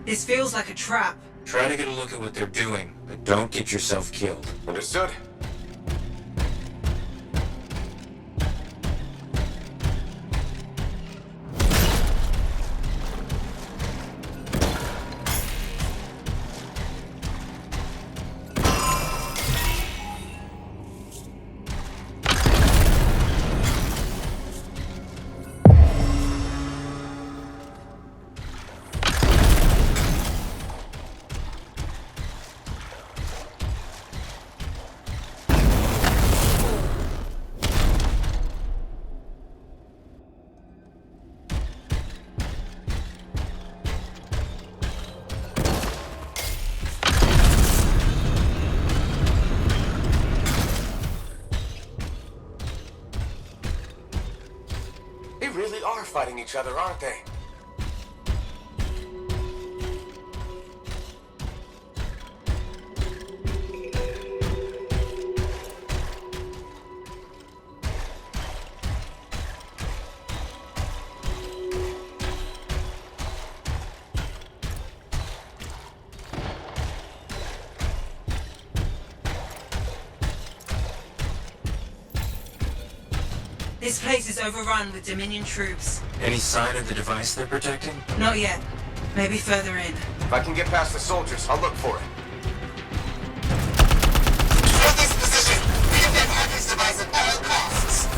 This feels like a trap. Try to get a look at what they're doing, but don't get yourself killed. Understood. They really are fighting each other, aren't they? This place is overrun with Dominion troops. Any sign of the device they're protecting? Not yet. Maybe further in. If I can get past the soldiers, I'll look for it. For this position, we defend Hunter's device at all costs.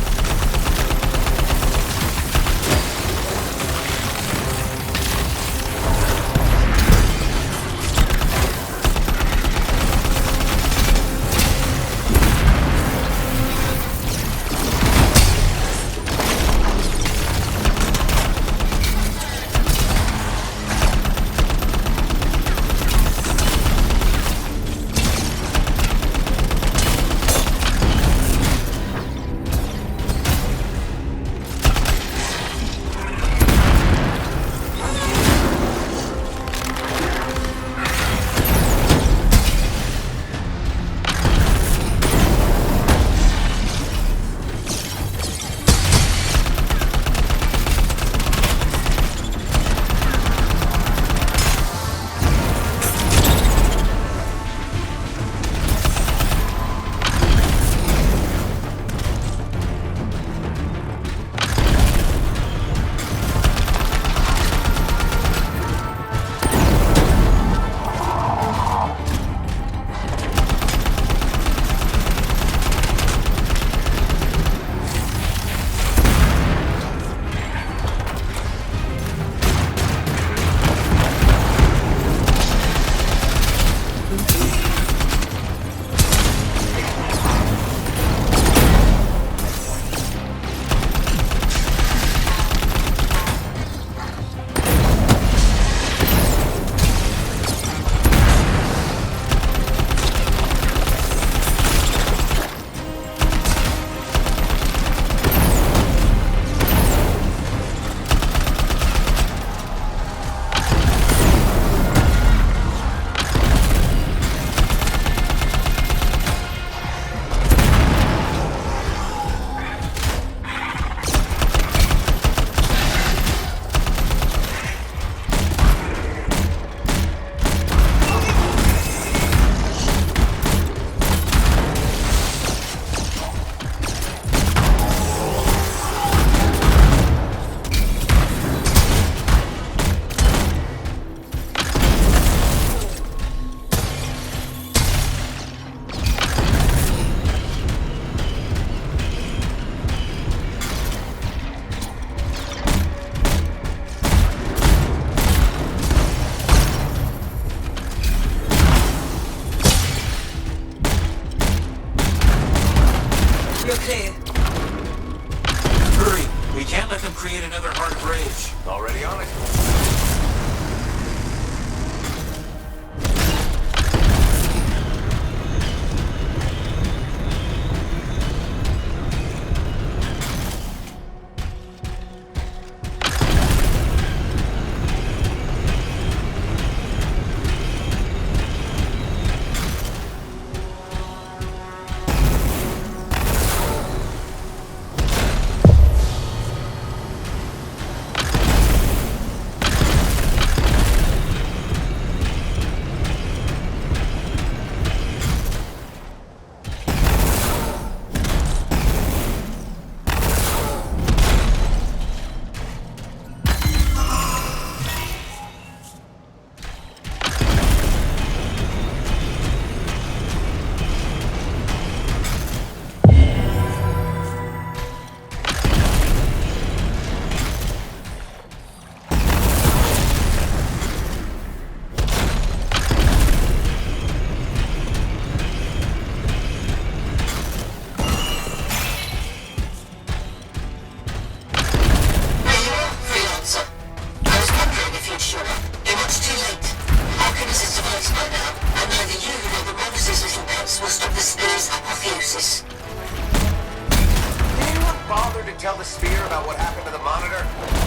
tell the Sphere about what happened to the monitor?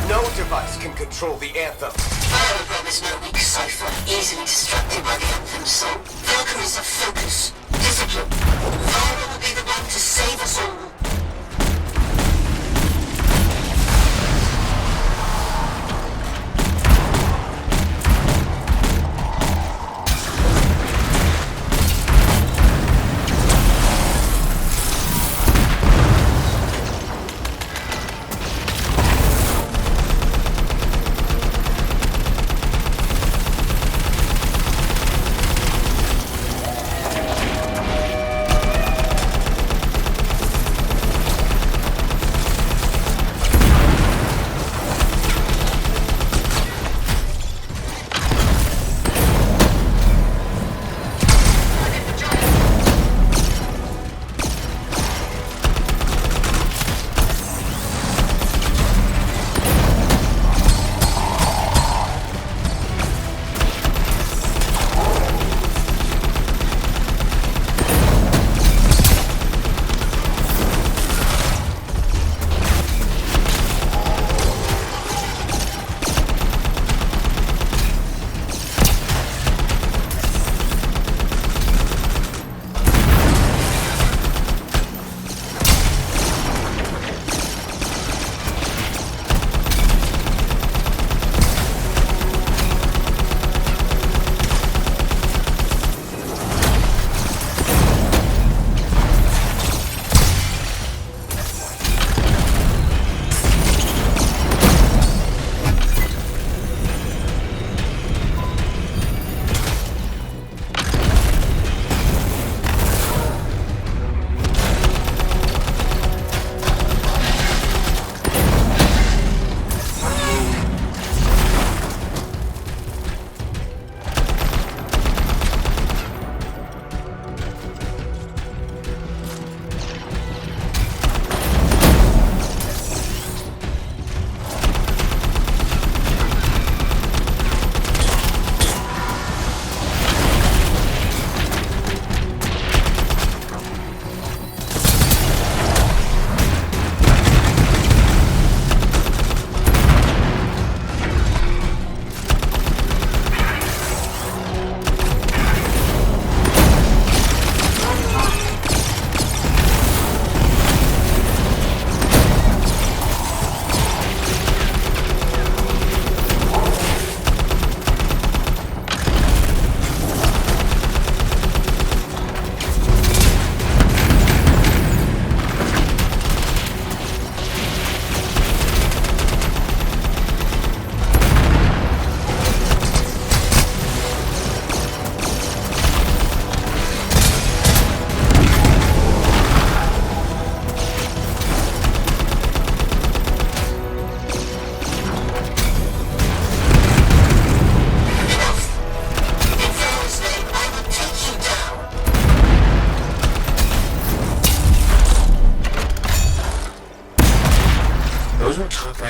No device can control the Anthem. BioWare is no weak cipher, easily distracted by the Anthem soul. Valkyries of focus, discipline. BioWare will be the one to save us all.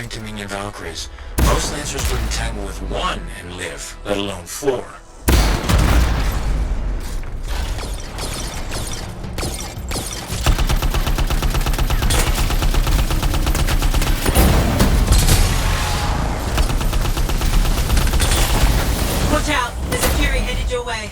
Dominion Valkyries. Most Lancers wouldn't tangle with one and live, let alone four. Watch out! There's a Fury headed your way.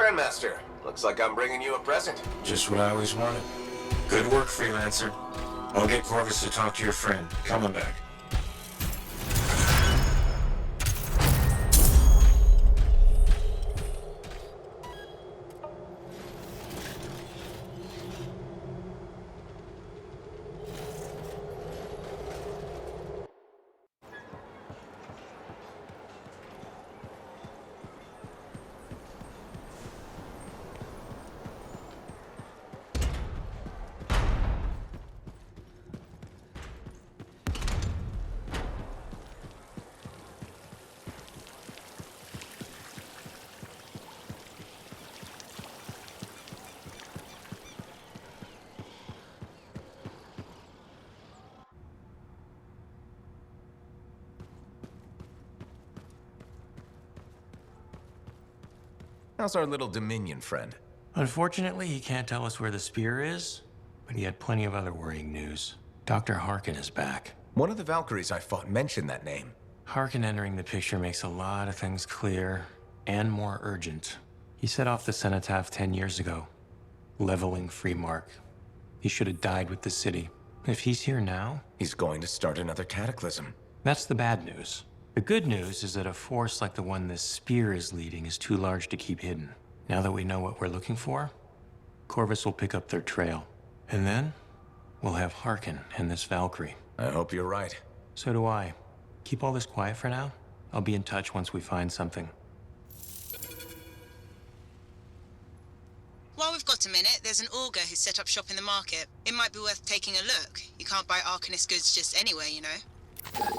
Grandmaster. Looks like I'm bringing you a present. Just what I always wanted. Good work, Freelancer. I'll get Corvus to talk to your friend. Coming back. How's our little Dominion friend? Unfortunately, he can't tell us where the spear is, but he had plenty of other worrying news. Dr. Harkin is back. One of the Valkyries I fought mentioned that name. Harkin entering the picture makes a lot of things clear and more urgent. He set off the cenotaph 10 years ago, leveling Freemark. He should have died with the city. If he's here now, He's going to start another cataclysm. that's the bad news. The good news is that a force like the one this spear is leading is too large to keep hidden. Now that we know what we're looking for, Corvus will pick up their trail. And then, we'll have Harkin and this Valkyrie. I hope you're right. So do I. Keep all this quiet for now. I'll be in touch once we find something. While we've got a minute, there's an augur who's set up shop in the market. It might be worth taking a look. You can't buy Arcanist goods just anywhere, you know.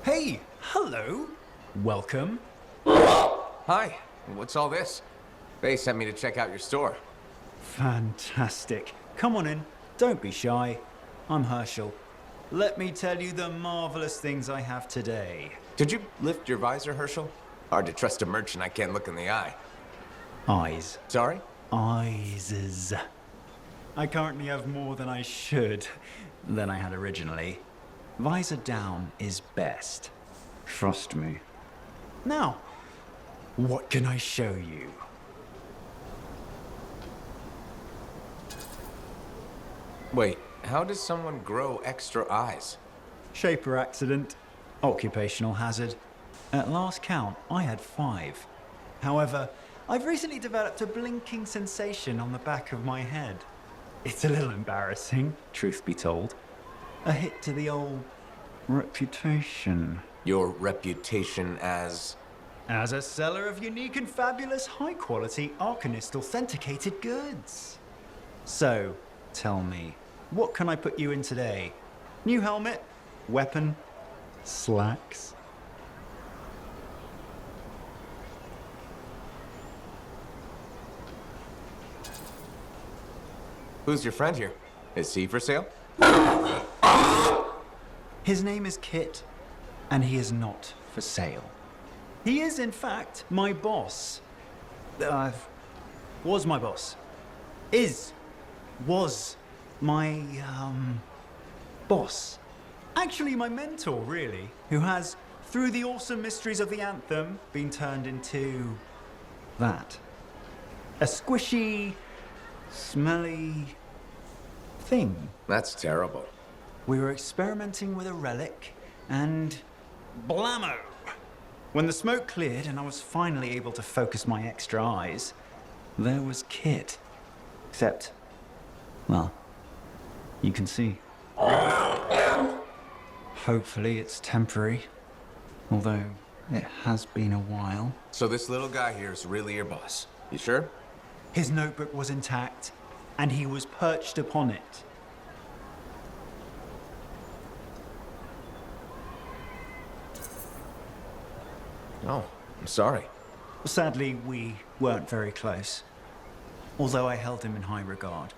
Hey, hello. Welcome. Hi, what's all this? They sent me to check out your store. Fantastic. Come on in. Don't be shy. I'm Herschel. Let me tell you the marvelous things I have today. Did you lift your visor, Herschel? Hard to trust a merchant I can't look in the eye. Eyes. Sorry? Eyes. I currently have more than I should, than I had originally. Visor down is best. Trust me. Now, what can I show you? Wait, how does someone grow extra eyes? Shaper accident. Occupational hazard. At last count, I had 5. However, I've recently developed a blinking sensation on the back of my head. It's a little embarrassing, truth be told. A hit to the old reputation. Your reputation as... As a seller of unique and fabulous high-quality Arcanist authenticated goods. So, tell me, what can I put you in today? New helmet? Weapon? Slacks? Who's your friend here? Is he for sale? His name is Kit, and he is not for sale. He is, in fact, my boss. Was my boss. Was my, boss. Actually, my mentor, really, who has, through the awesome mysteries of the Anthem, been turned into... that. A squishy, smelly... thing. That's terrible. We were experimenting with a relic, and blammo! When the smoke cleared and I was finally able to focus my extra eyes, there was Kit. Except, well, you can see. Hopefully it's temporary, although it has been a while. So this little guy here is really your boss. You sure? His notebook was intact, and he was perched upon it. Oh, I'm sorry. Sadly, we weren't very close. Although I held him in high regard.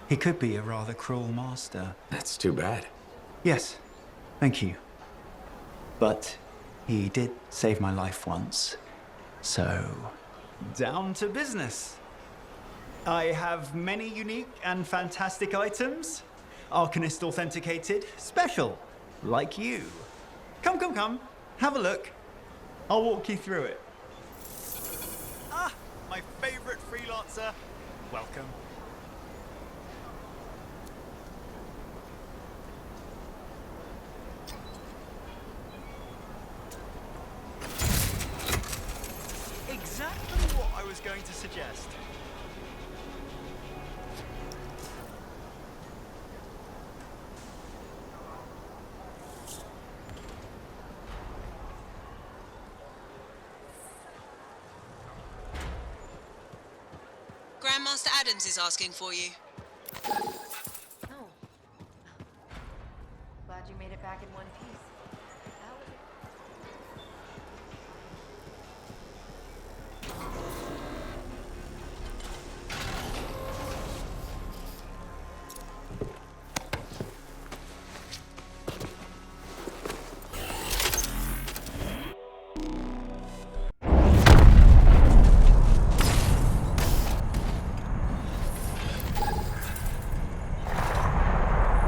He could be a rather cruel master. That's too bad. Yes, thank you. But he did save my life once. So, down to business. I have many unique and fantastic items. Arcanist authenticated, special, like you. Come. Have a look. I'll walk you through it. Ah, my favorite freelancer. Welcome. Exactly what I was going to suggest. Grandmaster Adams is asking for you. Oh. Glad you made it back in one piece. That was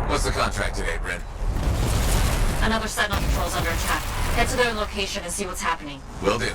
What's the contract today, Bryn? Another Sentinel patrol's under attack. Head to their location and see what's happening. Will do.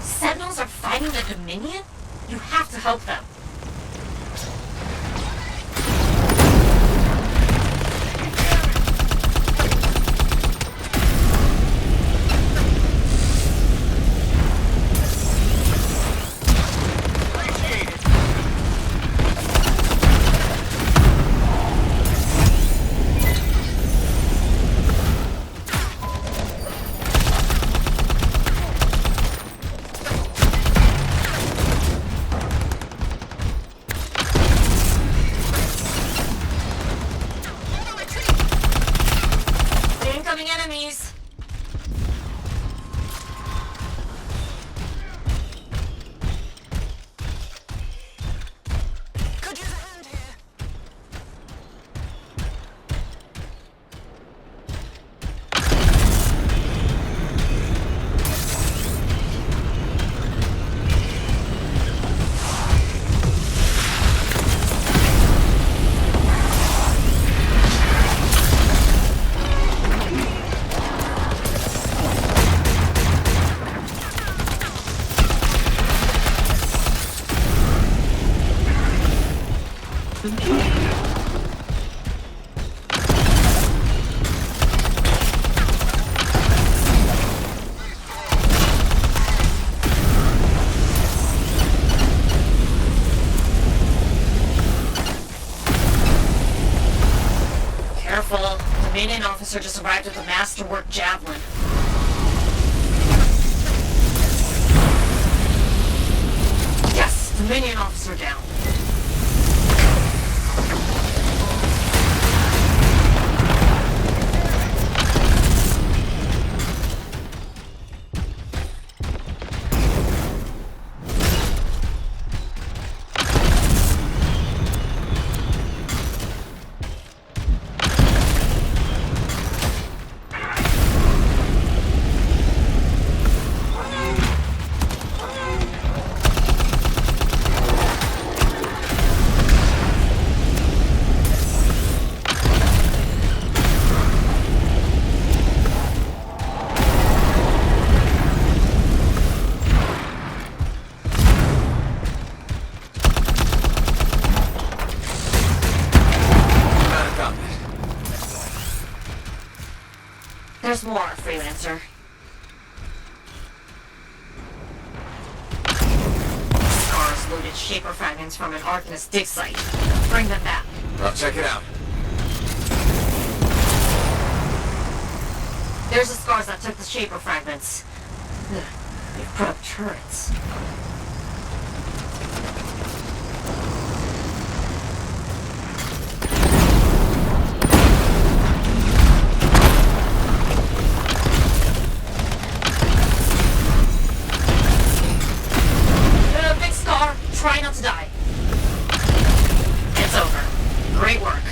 Sentinels are fighting the Dominion? You have to help them. Incoming enemies! Could use a hand here. Careful. Dominion officer just arrived with a masterwork Javelin. Yes, Dominion officer down. damaged Shaper fragments from an Arcanist dig site. Bring them back. I'll check it out. There's the scars that took the Shaper fragments. Ugh, they've put up turrets. Big scar. Try not to die. It's over. Great work.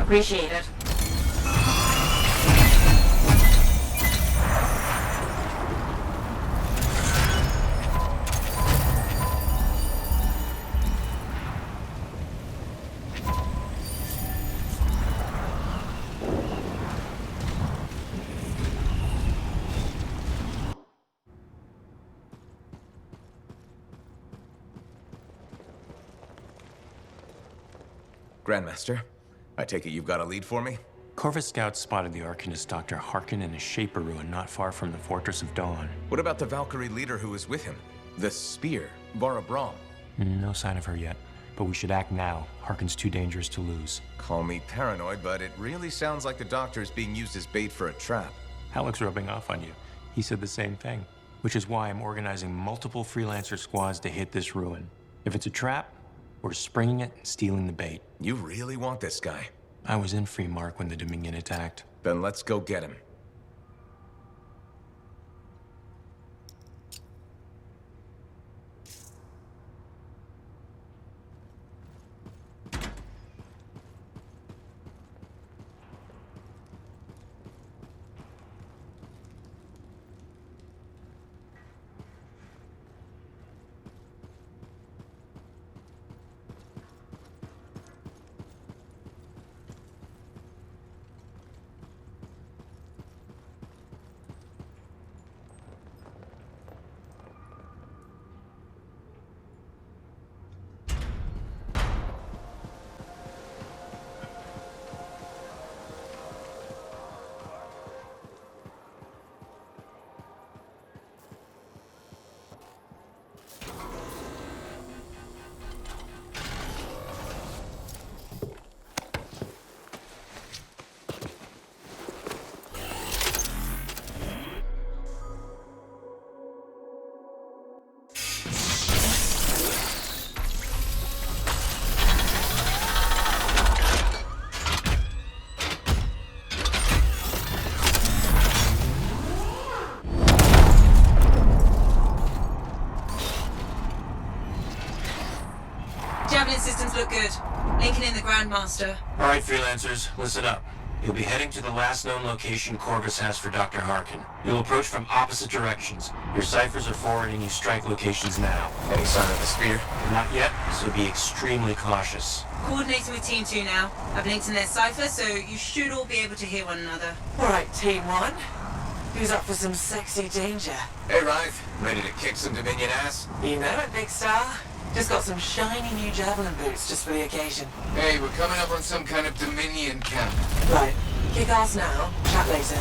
Appreciate it. Grandmaster, I take it you've got a lead for me? Corvus scouts spotted the Arcanist Dr. Harkin in a Shaper ruin not far from the Fortress of Dawn. What about the Valkyrie leader who was with him? The Spear, Vara Brahm. No sign of her yet, but we should act now. Harkin's too dangerous to lose. Call me paranoid, but it really sounds like the Doctor is being used as bait for a trap. Halleck's rubbing off on you. He said the same thing, which is why I'm organizing multiple freelancer squads to hit this ruin. If it's a trap, we're springing it and stealing the bait. You really want this guy? I was in Free Mark when the Dominion attacked. Then let's go get him. Javelin systems look good. Linking in the Grandmaster. All right, freelancers, listen up. You'll be heading to the last known location Corvus has for Dr. Harkin. You'll approach from opposite directions. Your ciphers are forwarding you strike locations now. Any sign of the Spear? Not yet, so be extremely cautious. Coordinating with Team 2 now. I've linked in their cipher, so you should all be able to hear one another. Alright, Team 1. Who's up for some sexy danger? Hey, Rife. Ready to kick some Dominion ass? You know it, Big Star. Just got some shiny new Javelin boots just for the occasion. Hey, we're coming up on some kind of Dominion camp. Right, kick ass now, chat later.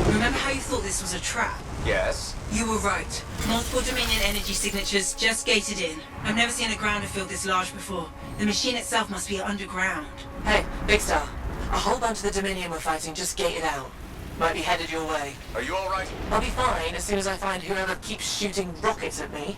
Remember how you thought this was a trap? Yes. You were right. Multiple Dominion energy signatures just gated in. I've never seen a grounder field this large before. The machine itself must be underground. Hey, Big Star. A whole bunch of the Dominion we're fighting just gated out. Might be headed your way. Are you all right? I'll be fine as soon as I find whoever keeps shooting rockets at me.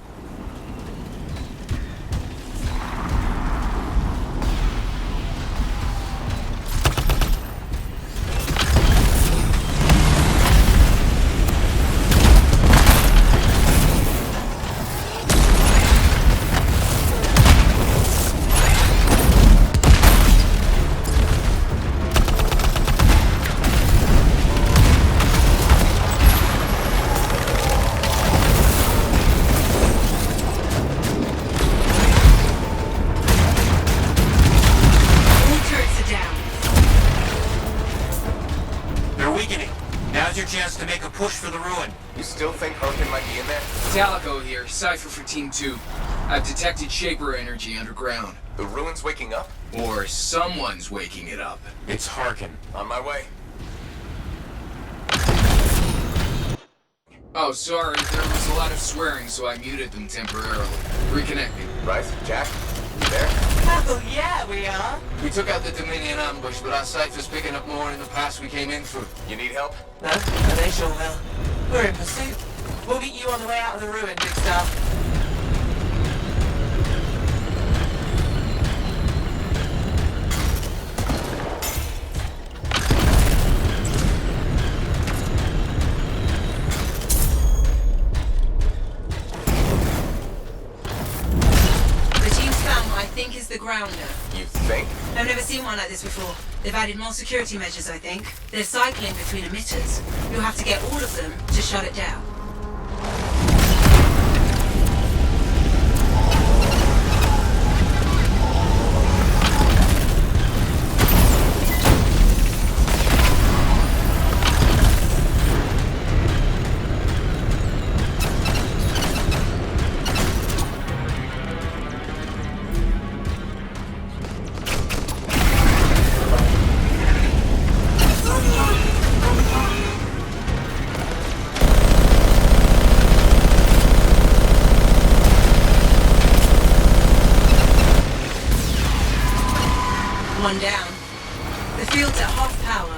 Chance to make a push for the ruin. You still think Harkin might be in there? Talico here, Cypher for Team 2. I've detected Shaper energy underground. The ruin's waking up? Or someone's waking it up. It's Harkin. On my way. Oh, sorry, there was a lot of swearing, so I muted them temporarily. Reconnecting. Right, Jack? You there? Oh yeah, we are. We took out the Dominion ambush, but our Cypher's picking up more in the pass we came in through. You need help? No, and they sure will. We're in pursuit. We'll meet you on the way out of the ruin, Big Star. The team's found what I think is the grounder. You think? I've never seen one like this before. They've added more security measures, I think. They're cycling between emitters. You'll have to get all of them to shut it down. One down. The field's at half power.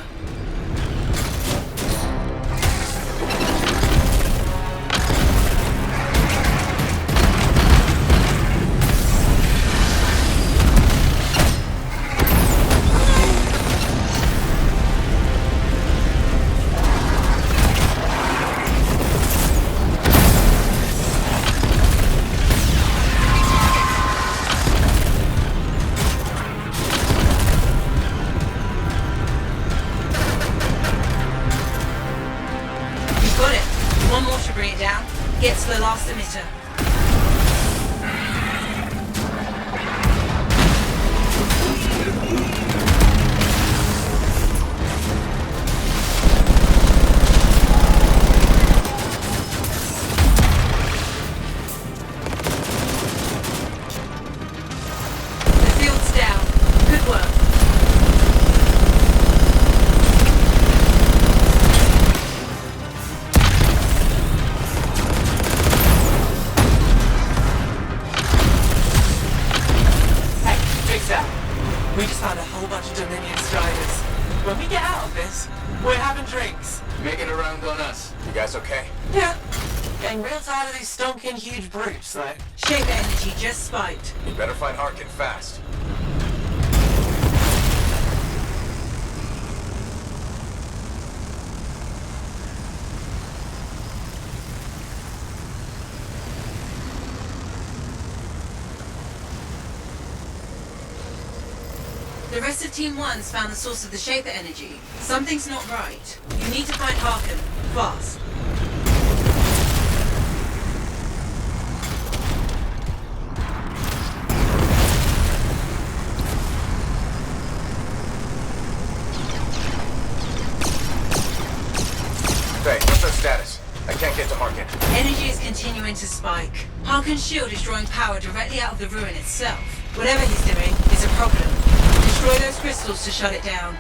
Get to the last emitter. The field's down. Good work. We just found a whole bunch of Dominion striders. When we get out of this, we're having drinks. Making a round on us. You guys okay? Yeah. Getting real tired of these stonking huge brutes, though. Shaper energy just spiked. You better find Harkin fast. The rest of Team 1's found the source of the Shaper energy. Something's not right. You need to find Harkin. Fast. Hey, what's our status? I can't get to Harkin. Energy is continuing to spike. Harkin's shield is drawing power directly out of the ruin itself. Whatever he's doing is a problem. Destroy those crystals to shut it down.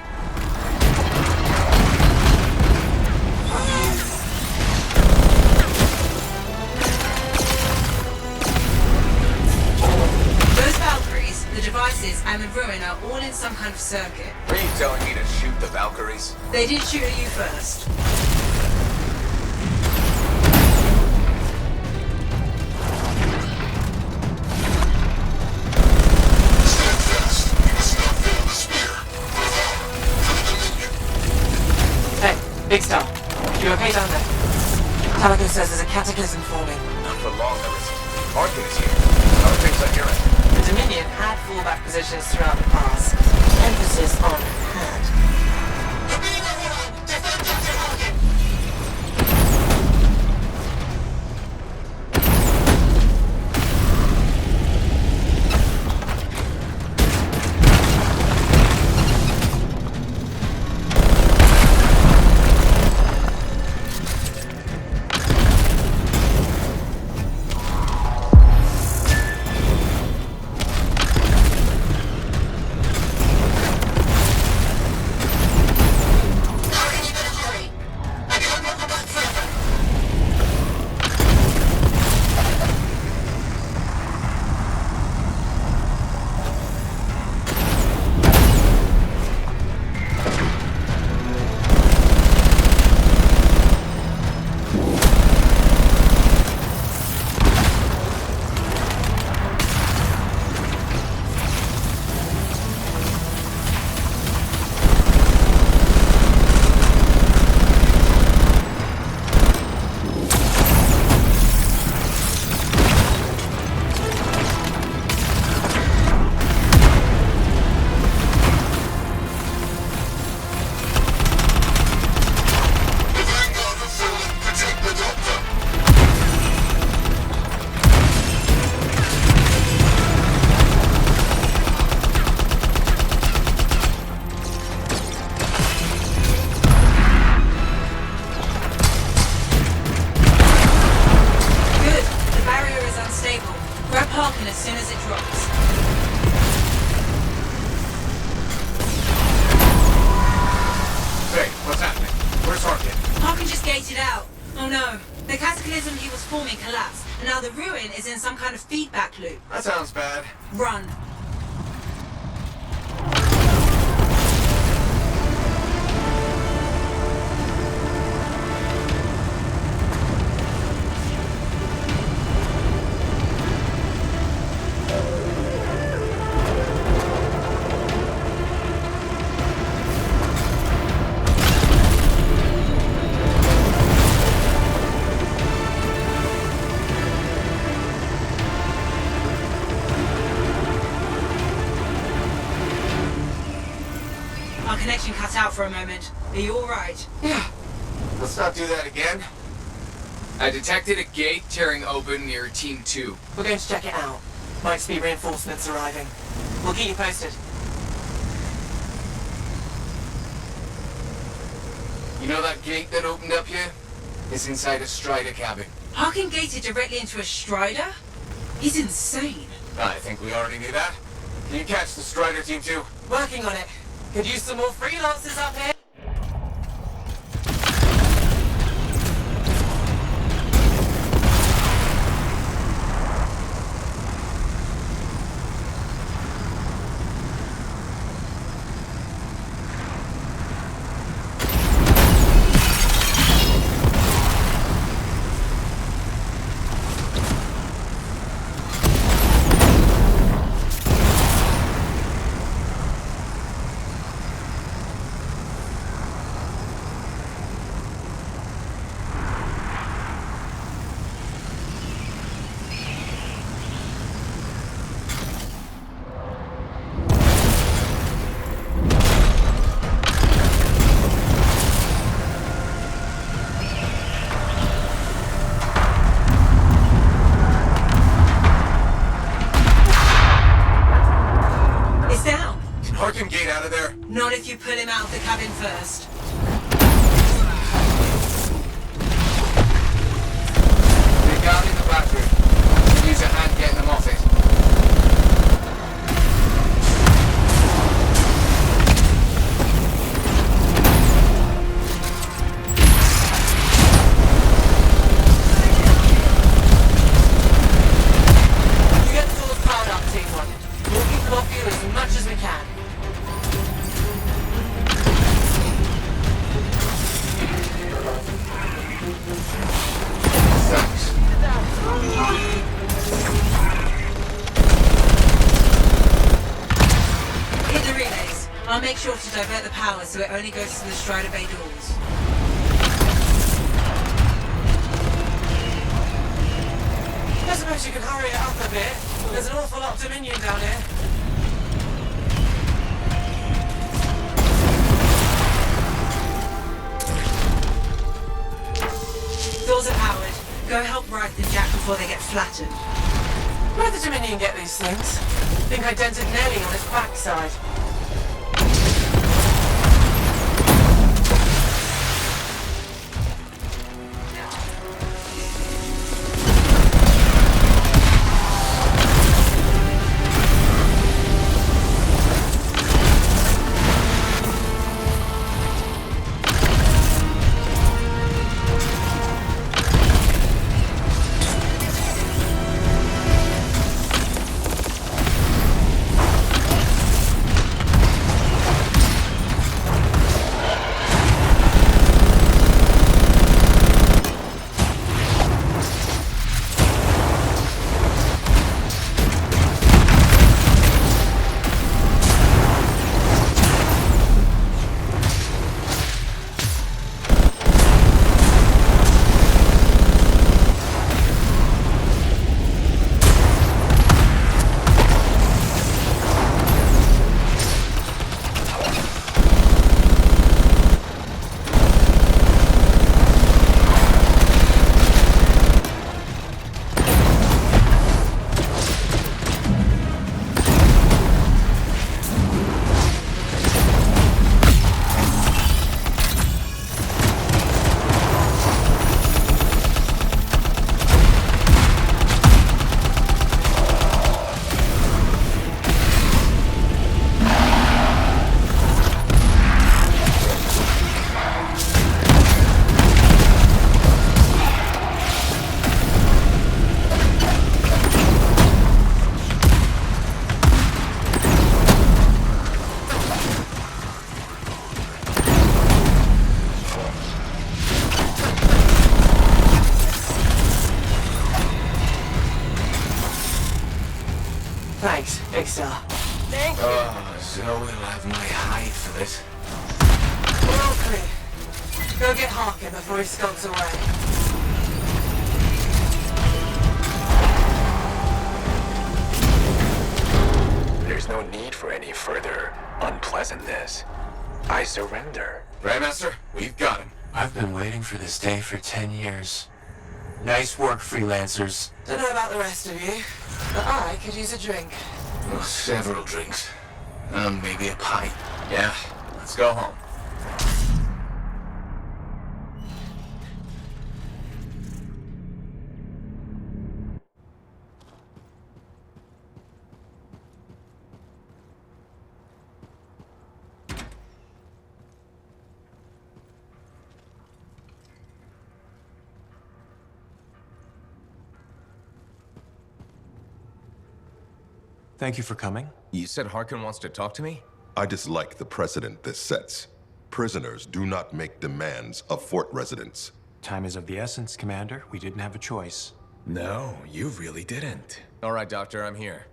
Those Valkyries, the devices, and the ruin are all in some kind of circuit. Are you telling me to shoot the Valkyries? They did shoot at you first. Big Star, you okay down there? Talago says there's a cataclysm forming. Not for long, there isn't. Harkin is here. How are things on your end? The Dominion had fallback positions throughout the pass. Emphasis on had. cataclysm he was forming collapsed, and now the ruin is in some kind of feedback loop. That sounds bad. Run. Our connection cut out for a moment. Are you alright? Yeah. Let's not do that again. I detected a gate tearing open near Team 2. We're going to check it out. Might be reinforcements arriving. We'll keep you posted. You know that gate that opened up here? It's inside a Strider cabin. Harkin gated directly into a Strider? He's insane. I think we already knew that. Can you catch the Strider Team 2? Working on it. Could use some more freelancers up here. Harkin gate out of there? Not if you pull him out of the cabin first. They're guarding the bathroom. Use a hand getting them off it. You get the doors powered up, Team 1. We'll keep them off you as much as we can. Thanks. Hit the relays. I'll make sure to divert the power so it only goes to the Strider Bay doors. I suppose you can hurry it up a bit. There's an awful lot of Dominion down here. Doors are powered. Go help Wright and Jack before they get flattened. Where'd the Dominion get these things? Think I dented Nelly on its backside. Big Star. Thank you. Oh, Zoe will have my hide for this. We're all clear. Go get Harkin before he skulks away. There's no need for any further unpleasantness. I surrender. Right, Master? We've got him. I've been waiting for this day for 10 years. Nice work, freelancers. Don't know about the rest of you, but I could use a drink. Well, several drinks. Maybe a pint. Yeah, let's go home. Thank you for coming. You said Harkin wants to talk to me? I dislike the precedent this sets. Prisoners do not make demands of fort residents. Time is of the essence, Commander. We didn't have a choice. No, you really didn't. All right, Doctor, I'm here.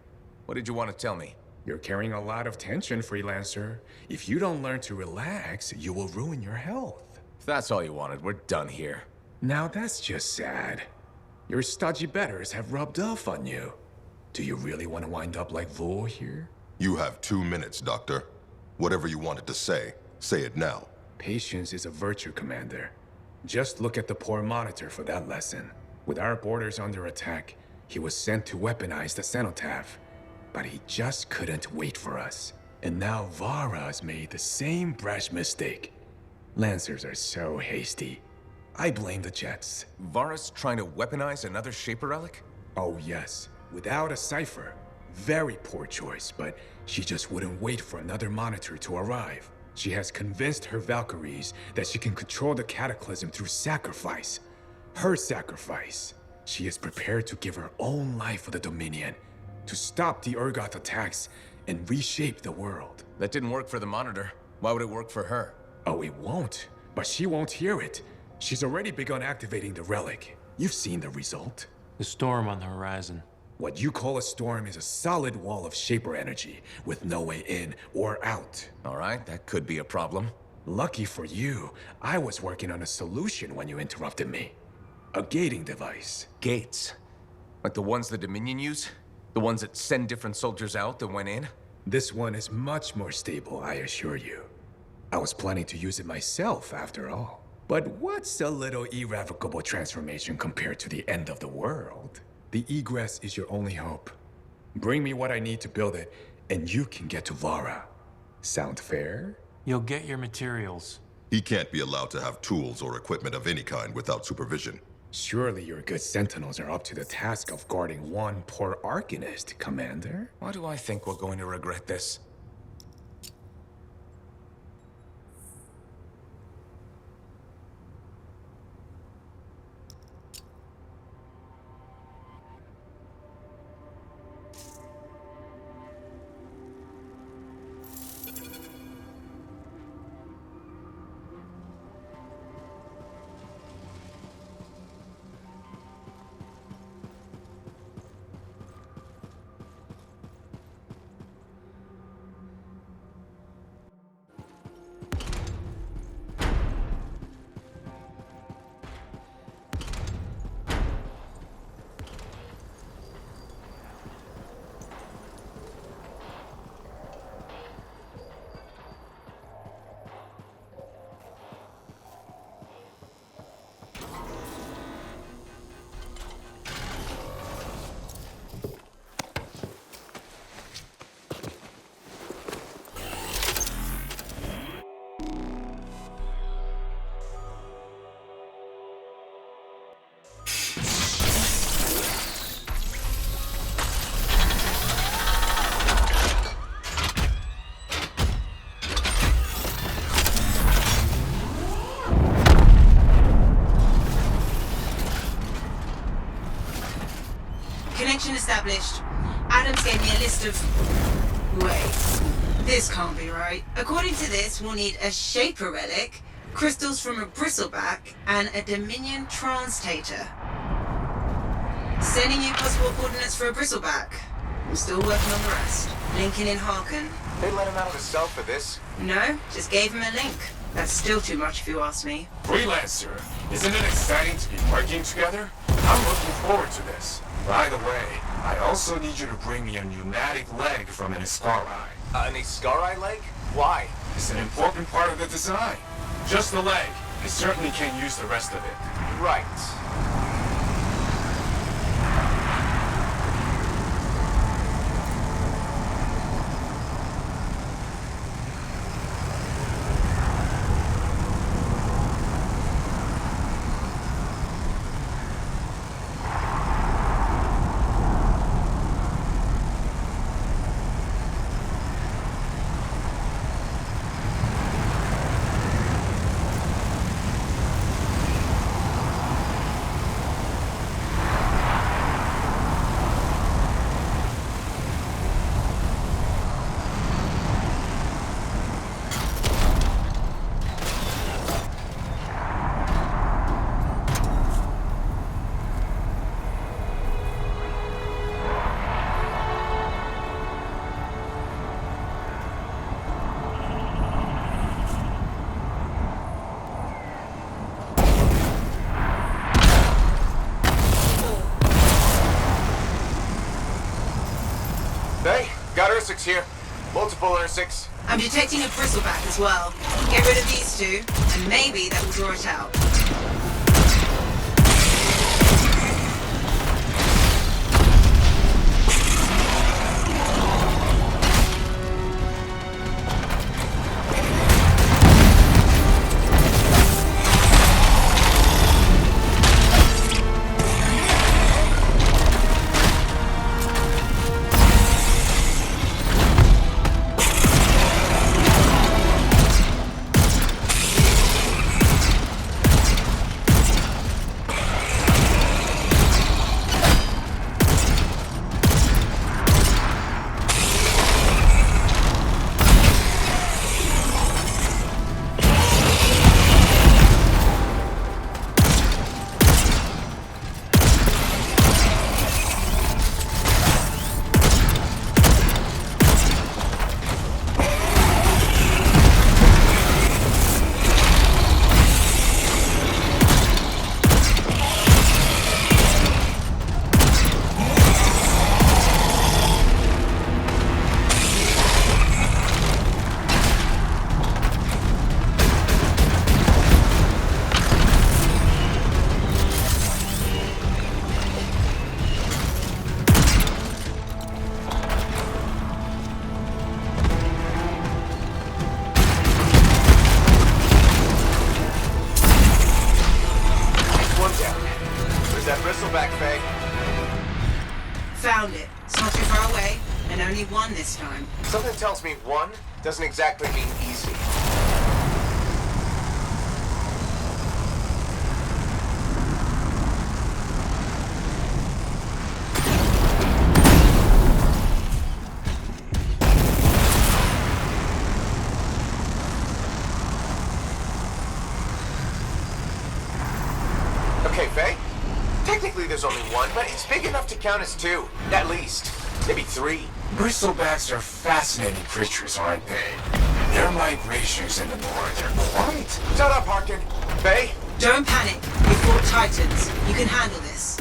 What did you want to tell me? You're carrying a lot of tension, Freelancer. If you don't learn to relax, you will ruin your health. If that's all you wanted, we're done here. Now that's just sad. Your stodgy betters have rubbed off on you. Do you really want to wind up like Vul here? You have 2 minutes, Doctor. Whatever you wanted to say it now. Patience is a virtue, Commander. Just look at the poor Monitor for that lesson. With our borders under attack, he was sent to weaponize the cenotaph. But he just couldn't wait for us. And now Vara's made the same brash mistake. Lancers are so hasty. I blame the Jets. Vara's trying to weaponize another Shaper relic? Oh yes, without a cipher. Very poor choice, but she just wouldn't wait for another Monitor to arrive. She has convinced her Valkyries that she can control the Cataclysm through sacrifice. Her sacrifice. She is prepared to give her own life for the Dominion, to stop the Urgoth attacks and reshape the world. That didn't work for the Monitor. Why would it work for her? Oh, it won't. But she won't hear it. She's already begun activating the relic. You've seen the result. The storm on the horizon. What you call a storm is a solid wall of Shaper energy, with no way in or out. All right, that could be a problem. Lucky for you, I was working on a solution when you interrupted me. A gating device. Gates. Like the ones the Dominion use? The ones that send different soldiers out that went in? This one is much more stable, I assure you. I was planning to use it myself, after all. But what's a little irrevocable transformation compared to the end of the world? The egress is your only hope. Bring me what I need to build it, and you can get to Vara. Sound fair? You'll get your materials. He can't be allowed to have tools or equipment of any kind without supervision. Surely your good sentinels are up to the task of guarding one poor Arcanist, Commander. Why do I think we're going to regret this? Connection established. Adams gave me a list of... Wait. This can't be right. According to this, we'll need a Shaper relic, crystals from a bristleback, and a Dominion translator. Sending you possible coordinates for a bristleback. I'm still working on the rest. Linking in Harkin. They let him out of his cell for this. No, just gave him a link. That's still too much if you ask me. Freelancer, isn't it exciting to be working together? I'm looking forward to this. By the way, I also need you to bring me a pneumatic leg from an Iskari. An Iskari leg? Why? It's an important part of the design. Just the leg. I certainly can't use the rest of it. Right. Got Ursix here. Multiple Ursix. I'm detecting a bristleback as well. Get rid of these two, and maybe that will draw it out. Found it. It's not too far away, and only one this time. Something tells me one doesn't exactly mean easy. Okay, Faye. Technically there's only one, but it's big enough to count as two. At least. Maybe three. Bristlebacks are fascinating creatures, aren't they? Their migrations in the north are quite... Shut up, Harkin. Faye? Don't panic. We fought Titans. You can handle this.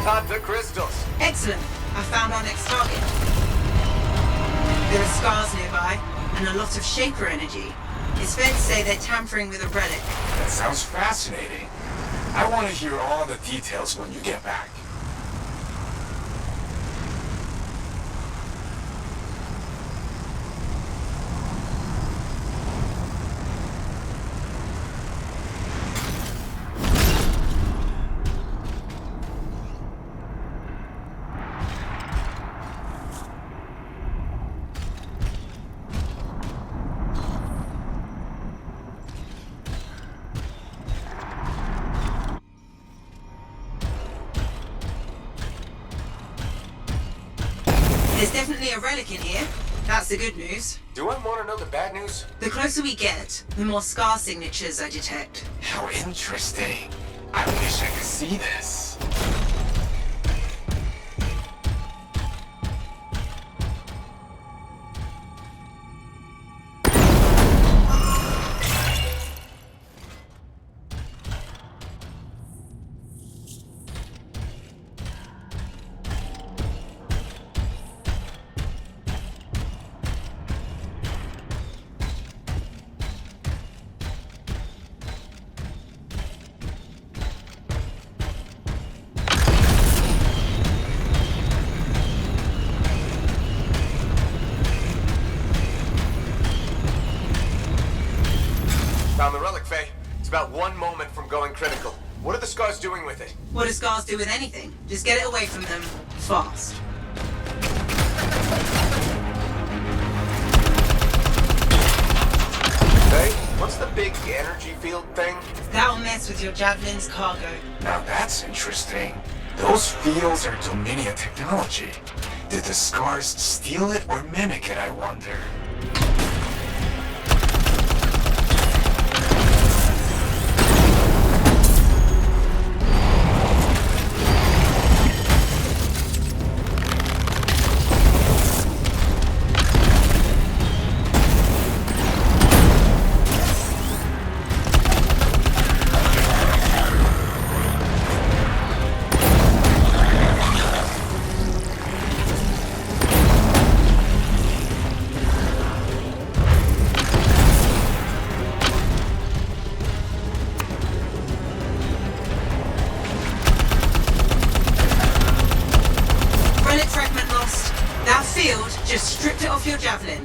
Got the crystals. Excellent. I found our next target. There are scars nearby, and a lot of Shaper energy. It's fair to say they're tampering with a relic. That sounds fascinating. I want to hear all the details when you get back. There's definitely a relic in here. That's the good news. Do I want to know the bad news? The closer we get, the more scar signatures I detect. How interesting. I wish I could see this. Found the relic, Faye. It's about 1 moment from going critical. What are the scars doing with it? What do scars do with anything? Just get it away from them fast. Faye, what's the big energy field thing? That'll mess with your Javelins cargo. Now that's interesting. Those fields are Dominion technology. Did the scars steal it or mimic it, I wonder? Just stripped it off your Javelin.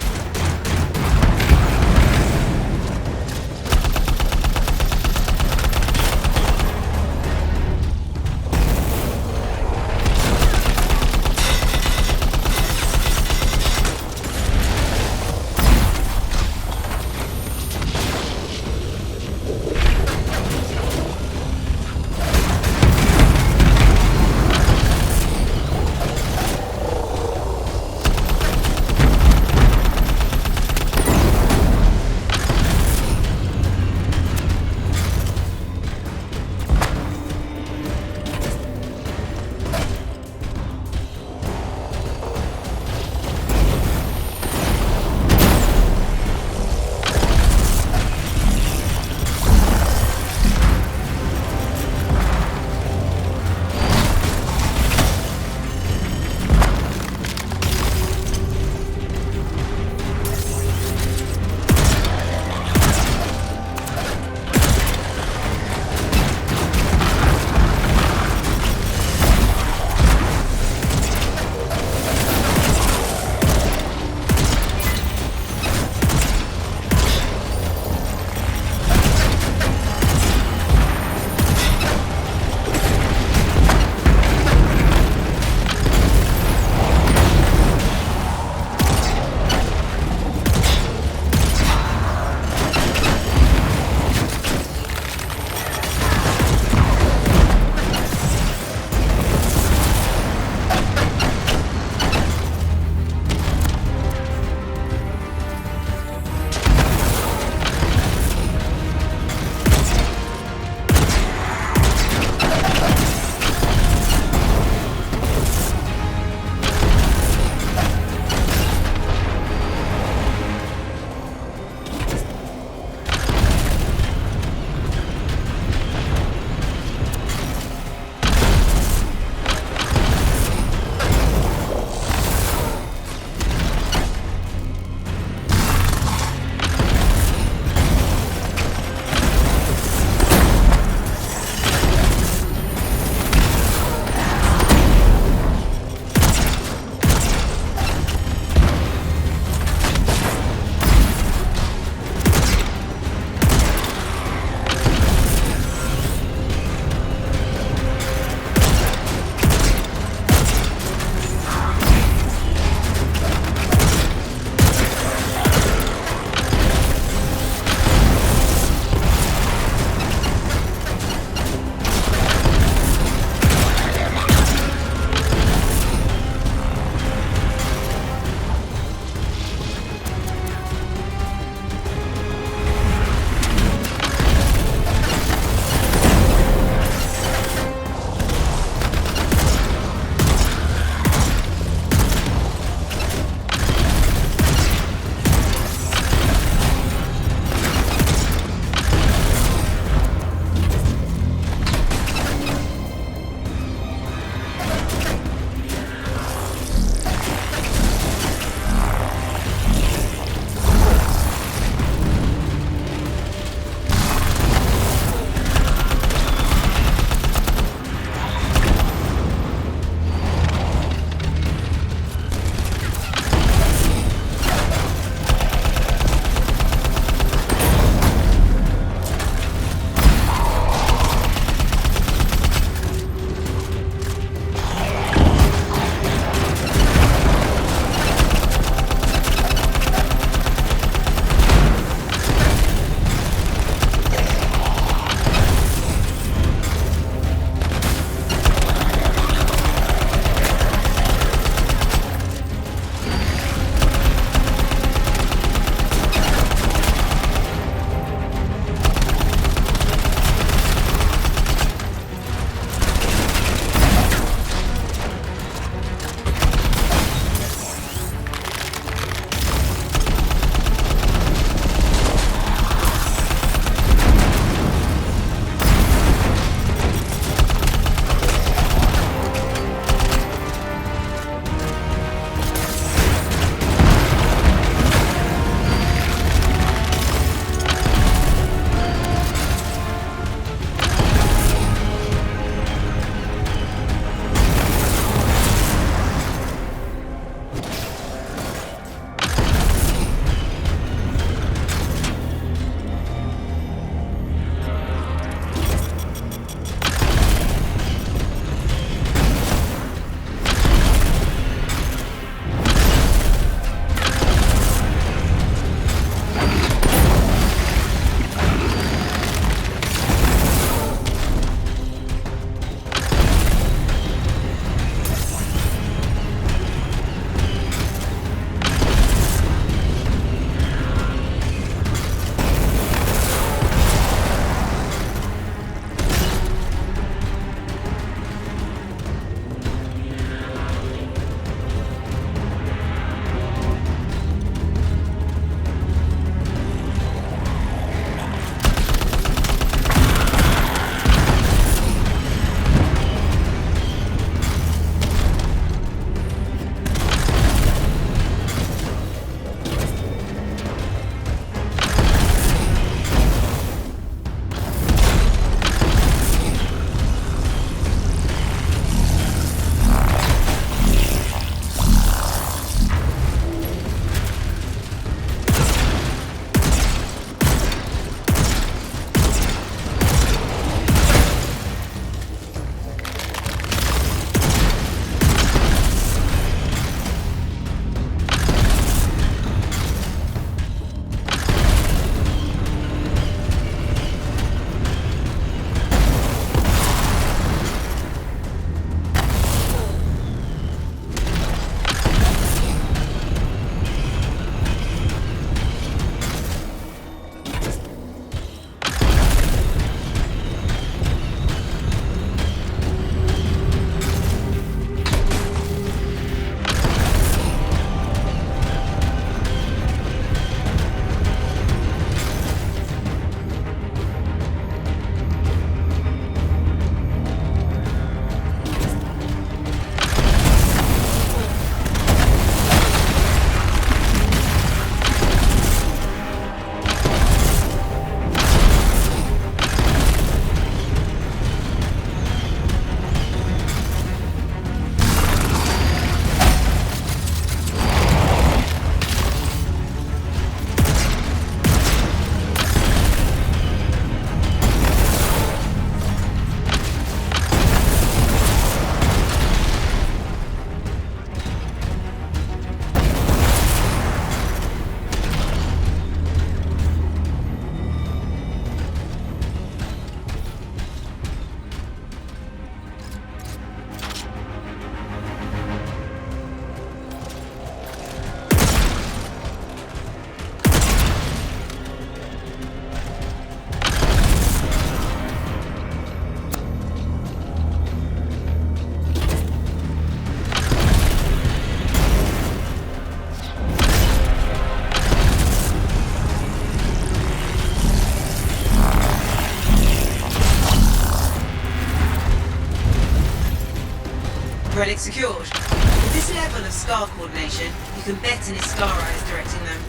Relic secured. With this level of scar coordination, you can bet an Iskari is directing them.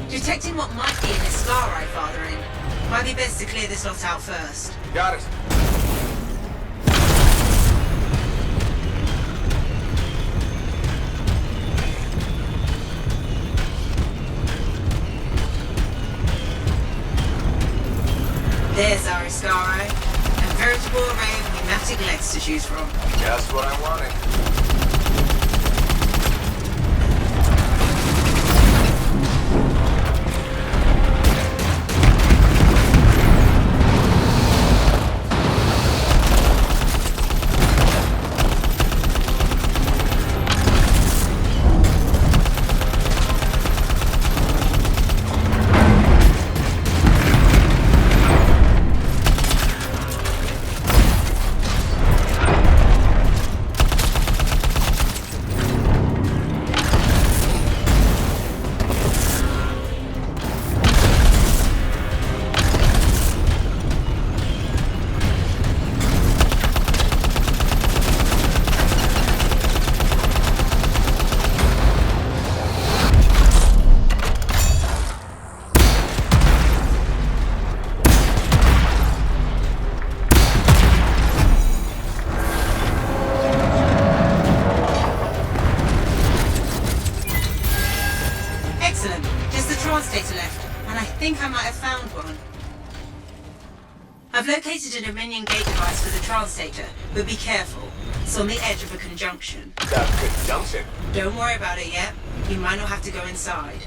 Detecting what might be an Iskari fathering. Might be best to clear this lot out first. Got it. There's our Iskari. A veritable array of pneumatic legs to choose from. Just what I wanted. I've located a Dominion gate device for the translator, but be careful. It's on the edge of a conjunction. The conjunction? Don't worry about it yet. You might not have to go inside.